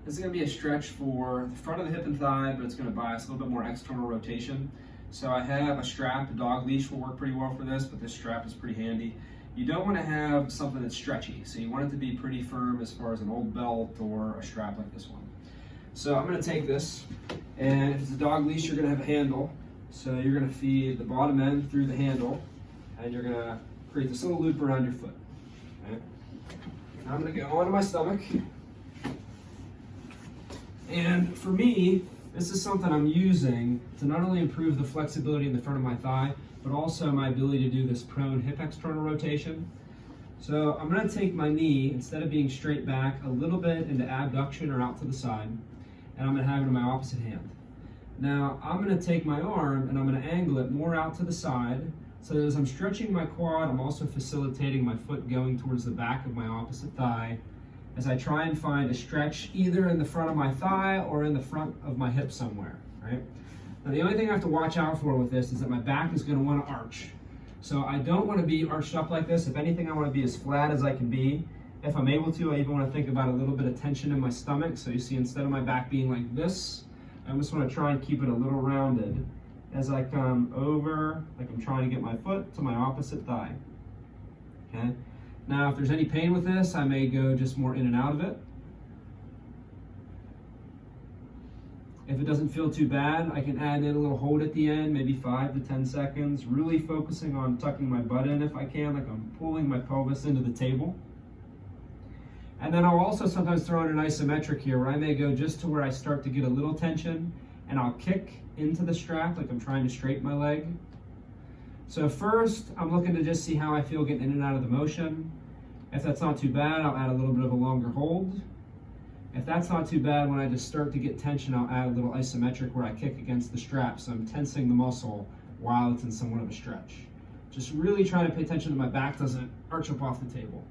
This is going to be a stretch for the front of the hip and thigh, but it's going to bias a little bit more external rotation. So I have a strap. A dog leash will work pretty well for this, but this strap is pretty handy. You don't want to have something that's stretchy, so you want it to be pretty firm as far as an old belt or a strap like this one. So I'm going to take this, and if it's a dog leash, you're going to have a handle. So you're going to feed the bottom end through the handle, and you're going to create this little loop around your foot. Okay? Now I'm going to go onto my stomach. And for me, this is something I'm using to not only improve the flexibility in the front of my thigh, but also my ability to do this prone hip external rotation. So I'm going to take my knee, instead of being straight back, a little bit into abduction or out to the side, and I'm going to have it in my opposite hand. Now I'm going to take my arm and I'm going to angle it more out to the side, so that as I'm stretching my quad, I'm also facilitating my foot going towards the back of my opposite thigh, as I try and find a stretch either in the front of my thigh or in the front of my hip somewhere, right? Now the only thing I have to watch out for with this is that my back is going to want to arch. So I don't want to be arched up like this. If anything, I want to be as flat as I can be. If I'm able to, I even want to think about a little bit of tension in my stomach. So you see, instead of my back being like this, I just want to try and keep it a little rounded as I come over, like I'm trying to get my foot to my opposite thigh. Okay? Now, if there's any pain with this, I may go just more in and out of it. If it doesn't feel too bad, I can add in a little hold at the end, maybe 5 to 10 seconds, really focusing on tucking my butt in if I can, like I'm pulling my pelvis into the table. And then I'll also sometimes throw in an isometric here, where I may go just to where I start to get a little tension, and I'll kick into the strap like I'm trying to straighten my leg. So first, I'm looking to just see how I feel getting in and out of the motion. If that's not too bad, I'll add a little bit of a longer hold. If that's not too bad, when I just start to get tension, I'll add a little isometric where I kick against the strap, so I'm tensing the muscle while it's in somewhat of a stretch. Just really trying to pay attention that my back doesn't arch up off the table.